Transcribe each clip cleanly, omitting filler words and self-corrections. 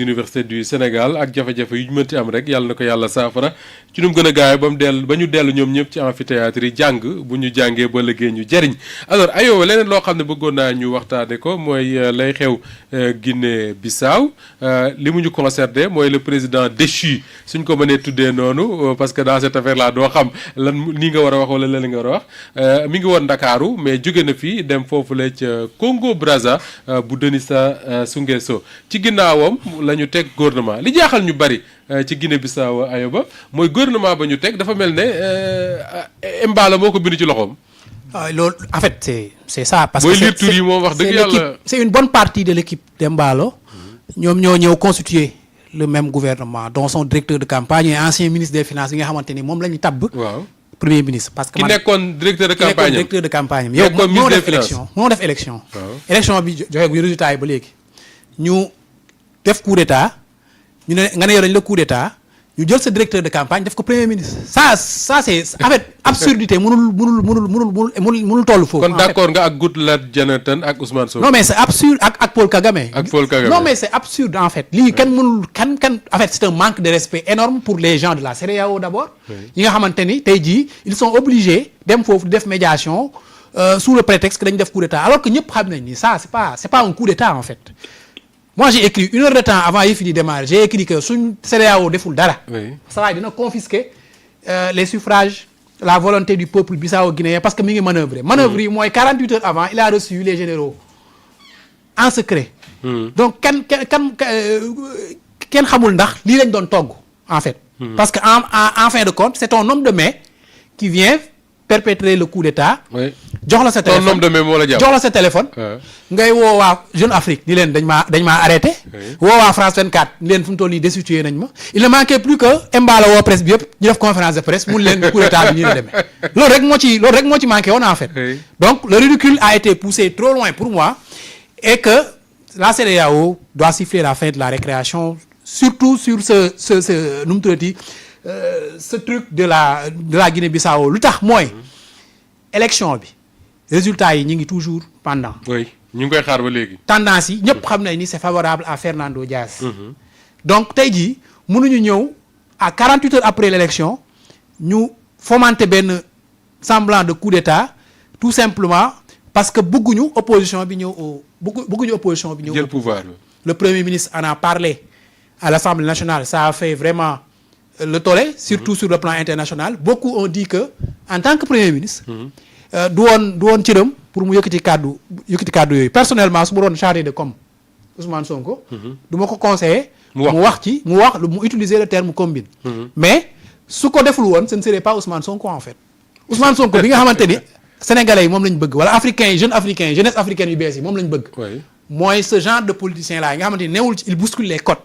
Université du Sénégal ak jafe-jafe yu ñu mënti am rek yàlla na ko yàlla saafara ci nu mu gën a gaawee ba ñu dellu ñoom ñëpp ci amphithéâtre yi jàng bu ñu jàngee ba liggéey ñu jariñ alors Ayoba leneen loo xam ne bëggoon naa ñu waxtaane ko mooy lay xew Guinée Bissau li mu ñu concerné mooy le président déchu suñ ko mënee tuddee noonu parce que dans cette affaire là doo xam lan nii nga war a wax wala lan nga war a wax mi ngi woon Ndakaaru mais jóge na fi dem foofu la ca Congo Brazza bu Denis Sassou Nguesso ci ginnaawam la ñu teg gouvernement li jaaxal ñu bari ci Guinée Bissau Ayoba mooy gouvernement ba ñu teg dafa mel ne Embalo moo ko bind ci loxoom. loolu en fait c'est ça. parce booy que lire tur yi moom wax dëgg yàlla c'est une bonne partie de l'équipe d'Embalo ñoom ñoo ñëw constituer le même gouvernement dont son directeur de campagne et ancien ministre des finances yi nga xamante ni moom la ñu tabb. waaw premier ministre parce que ki nekkoon directeur de campagne directeur de campagne yow moo def élection moo def élection. élection bi joxe gu résultat yi ba léegi ñu def coup d'état ñu ne nga ne yow dañ la coup d'état ñu jël sa directeur de campagne def ko premier ministre ça c'est en fait absurdité mënul toll foofu. kon d'accord nga ak Goodluck Jonathan ak Ousmane Sonko. non mais c'est absurde ak Paul Kagame. non mais c'est absurde en fait lii kenn mënul en fait c'est un manque de respect énorme pour les gens de la CEDEAO d'abord. yi nga xamante ni tey jii ils sont obligés dem foofu def médiation sous le prétexte que dañ def coup d'état alors que ñëpp xam nañ ni ça c'est pas un coup d'état en fait. moi j'ai écrit 1 heure de temps avant yëf yi di démarrer j'ai écrit que suñ CEDEAO deful dara. ça va dina confisquer les suffrages la volonté du peuple bissau-guinéen parce que mi ngi manœuvrer. manœuvre yi mooy 48 heures avant il a reçu les généraux en secret. donc kenn xamul ndax lii lañ doon togg en fait. parce que en fin de compte c'est ton homme de main qui vient perpétrer le coup d'état. jox la sa téléphone ton homme de main moo la jàpp jox la sa téléphone. ngay woo waa Jeune Afrique ni leen dañ maa arrêté. woo waa France 24 ni leen fu mu toll nii destitué nañ ma. il ne manquait plus que Embalo woo presse bi yëpp ñu def conférence de presse mun leen coup d'état bi nii la demee. loolu rek moo ci manqué woon en fait. donc le ridicule a été poussé trop loin pour moi et que la CEDEAO doit siffler la fin de la récréation surtout sur ce nu mu tuddati ce truc de la Guinée-Bissau lu tax mooy élection bi. résultats yi ñu ngi toujours pendant. oui ñu ngi koy xaar ba léegi. tendance yi ñëpp xam nañ ni c'est favorable à Fernando Diaz. donc tey jii mënuñu ñëw à 48 heures après l'élection ñu fomenter benn semblant de coup d'état tout simplement parce que bëgguñu opposition bi ñëw bëgguñu opposition bi ñëw. jël pouvoir le premier ministre en a parlé à l'Assemblée nationale ça a fait vraiment le tollé surtout sur le plan international beaucoup ont dit que en tant que premier ministre. du woon cëram pour mu yëkkati kàddu yooyu personnellement su ma doon chargé de com Ousmane Sonko. du ma ko conseiller. mu utiliser le terme combine. mais su ko deful woon ce ne serait pas Ousmane Sonko en fait. Ousmane Sonko bi nga xamante ni sénégalais yi moom lañ bëgg wala africains yi jeunesse africaine yu bees yi moom lañ bëgg. mooy ce genre de politicien là yi nga xamante ni newul ci il bouscule les codes.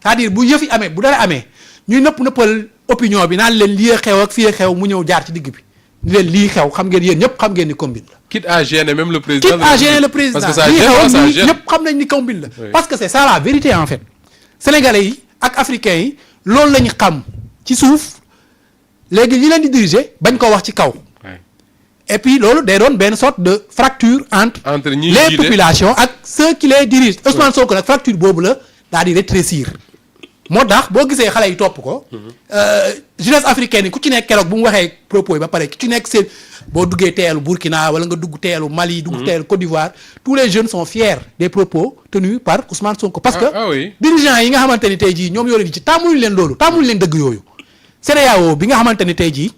c'est-à-dire bu yëf yi amee bu dara amee ñuy nëppal opinion bi naan leen lii xew ak fii xew mu ñëw jaar ci digg bi. ni leen lii xew xam ngeen yéen ñëpp xam ngeen ni combine la. quitte à gêner même le président. parce que ça gêne ñëpp xam nañ ni combine la. parce que c'est ça la vérité en fait. sénégalais yi ak africains yi loolu la ñu xam ci suuf léegi ñi leen di diriger bañ ko wax ci kaw. et puis loolu day doon benn sorte de fracture entre les populations ak ceux qui les dirigent. Ousmane Sonko nag fracture boobu la daal di rétrécir. moo tax boo gisee xale yi topp ko. jeunesse africaine yi ku ci nekk keroog bu mu waxee propos yi ba pare ku ci nekk seen boo duggee teelu Burkina wala nga dugg teelu Mali. dugg teelu Côte d'Ivoire tous les jeunes sont fiers des propos tenus par Ousmane Sonko. parce que dirigeants yi nga xamante ni tey jii ñoom yore di ci tàmmuñu leen loolu tàmmuñu leen dëgg yooyu. CEDEAO bi nga xamante ni tey jii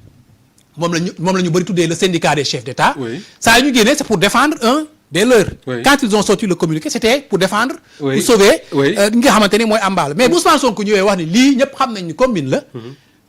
moom la ñu bëri tuddee le syndicat des chefs d'État. saa yu ñu génnee c'est pour défendre un. des leurs. Quand ils ont sorti le communiqué c'était pour défendre. pour sauver. ñi nga xamante ni mooy Embalo mais bu Ousmane Sonko ñëwee wax ni lii ñëpp xam nañ ni combine la.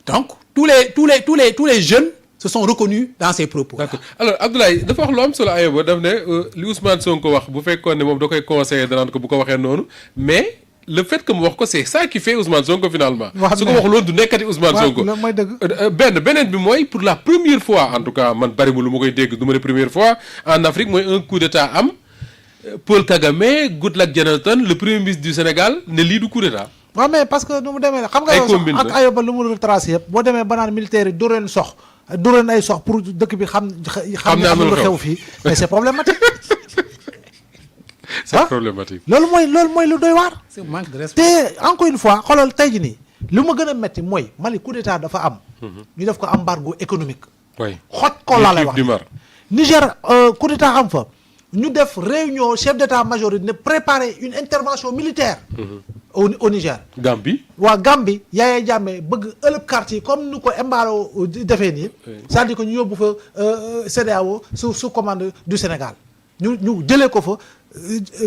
donc tous les jeunes se sont reconnus dans ces propos. d'accord alors Abdoulaye dafa wax lu am solo Ayoba daf ne li Ousmane Sonko wax bu fekkoon ne moom da koy conseiller danaan ko bu ko waxee noonu mais. le fait que mu wax ko c'est ça qui fait Ousmane Sonko finalement. su ko wax loolu du nekkati Ousmane Sonko. waaw mooy dëgg. beneen bi mooy pour la première fois en tout cas man bari mu lu ma koy dégg du ma ne première fois en Afrique mooy un coup d'état am Paul Kagame Goodluck Jonathan le premier ministre du Sénégal ne lii du coup d'état. waaw mais parce que nu mu demee xam nga yow sax ak Ayoba lu mu retracé yëpp boo demee ba naan militaire yi dóoreen ay sox pour dëkk bi xam ne am na lu xew fii mais c'est problématique. c'est problématique. loolu mooy lu doy waar. c'est un manque de respect. te encore une fois xoolal tey jii nii li ma gën a metti mooy Mali coup d'état dafa am. ñu def ko embargo économique. oui xoj ko laa lay wax Niger coup d'état am fa ñu def réunion chef d'état-major yi ne préparer une intervention militaire. au Niger. Gambie. waa Gambie Yaya Jammeh bëgg ëlëb quartier comme nu ko Embalo defee nii. c'est-à-dire que ñu yóbbu fa CEDEAO sous commande du Sénégal ñu jëlee ko fa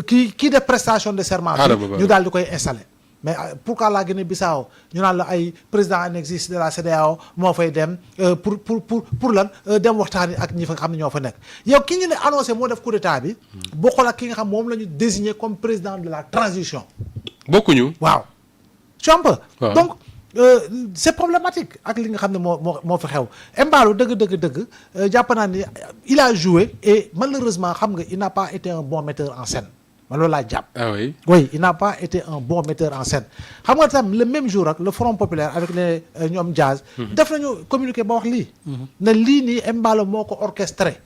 kii def prestation de serment bi ñu daal di koy installer. mais pourquoi la Guinée-Bissau ñu naan la ay président en exercice de la CEDEAO moo fay dem pour lan dem waxtaani ak ñi fa xam ne ñoo fa nekk yow ki ñu ne annoncé moo def coup d'état bi bokkul ak ki nga xam moom la ñu désigné comme président de la transition. bokkuñu. waaw tu vois un peu. donc c'est problématique ak li nga xam ne moo fa xew. Embalo dëgg jàpp naa ni il a joué et malheureusement xam nga il n'a pas été un bon metteur en scène. man loolu laa jàpp. ah oui. oui il n'a pas été un bon metteur en scène xam nga tam le même jour ak le Front populaire avec les ñoom Diaz. def nañu communiqué ba wax lii. ne lii nii Embalo moo ko orchestré.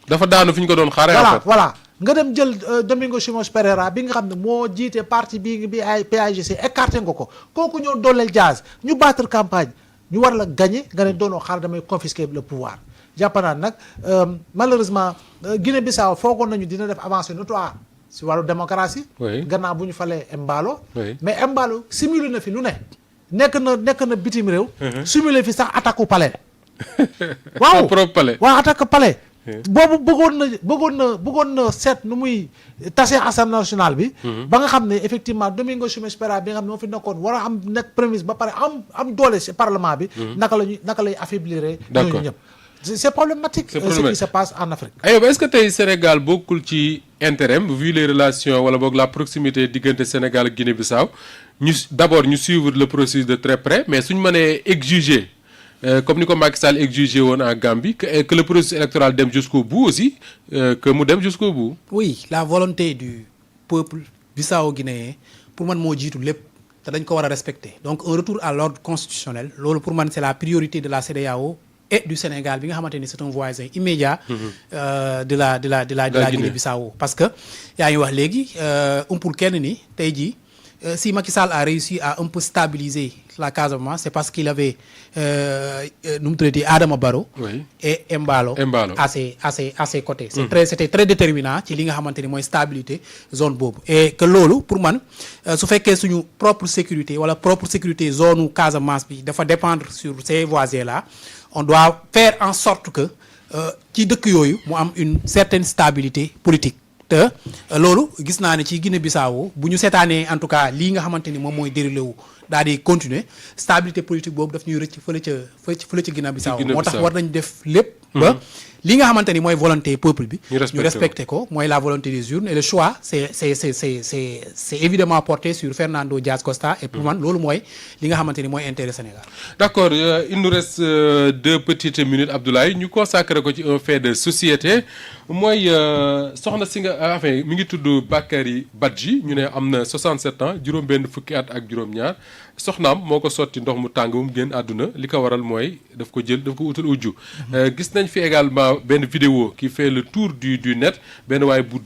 dafa daanu fi ñu ko doon xaaree. voilà nga dem jël Domingos Simões Pereira bi nga xam ne moo jiite parti bi ay PAGC écarté nga ko kooku ñoo dooleel Diaz ñu battre campagne ñu war la gagner nga ne doonoo xaar damay confisquer le pouvoir jàpp naa nag malheureusement Guinée-Bissau foogoon nañu dina def avancée notoire si wàllu démocratie. gannaaw bu ñu falee Embalo. mais Embalo simulé na fi lu ne. nekk na bitim réew. simulé fi sax attaque au palais. waaw propre palais. waaw attaque palais. boobu bëggoon na seet nu muy tasee assemblée nationale bi. ba nga xam ne effectivement Domingos Simões Pereira bi nga xam ne moo fi nekkoon war a am nekk prémisse ba pare am doole ci parlement bi. naka lay affaiblir. d'accord ñëpp. c'est problématique. ce qui se passe en Afrique. Ayoba est-ce que tey Sénégal bokkul ci intérêt vu les relations wala boog la proximité diggante Sénégal ak Guinée-Bissau d'abord ñu suivre le processus de très près mais suñu mënee exiger comme ni ko Macky Sall exigé woon en Gambie que le processus électoral dem jusqu'au bout aussi que mu dem jusqu'au bout. oui la volonté du peuple bissau-guinéen pour man moo jiitu lépp te dañ ko war a respecter donc un retour à l'ordre constitutionnel loolu pour man c'est la priorité de la CEDEAO et du Sénégal bi nga xamante ni c'est un voisin immédiat de la Guinée-Bissau parce que yaa ngi wax léegi pour kenn ni tey jii si Macky Sall a réussi à un peu stabiliser la Casamance c'est parce qu'il avait nu mu tuddati Adama Barrow et Embalo à ses côtés c'était très déterminant ci li nga xamante ni mooy stabilité zone boobu et que loolu pour man su fekkee suñu propre sécurité wala propre sécurité zone u Casamance bi dafa dépendre sur ces voisins là on doit faire en sorte que ci dëkk yooyu mu am une certaine stabilité politique te loolu gis naa ne ci Guinée-Bissau bu ñu seetaanee en tout cas lii nga xamante ni moom mooy déroulé wu daal di continuer stabilité politique boobu daf ñuy rëcc fële ca Guinée-Bissau moo tax war nañ def lépp ba li nga xamante ni mooy volonté peuple bi ñu respecté ko mooy la volonté des urnes et le choix c'est évidemment porté sur Fernando Diaz Costa et pour man loolu mooy li nga xamante ni mooy intérêt Sénégal. D'accord il nous reste 2 petites minutes Abdoulaye ñu consacré ko ci un fait de société mooy soxna si nga enfin mi ngi tudd Bakary Badji ñu ne am na 67 ans juróom-benn fukki at ak juróom-ñaar soxnaam moo ko sotti ndox mu tàng mu génn àdduna li ko waral mooy daf ko utal ujju gis nañ fi également benn vidéo qui fait le tour du net benn waaye bu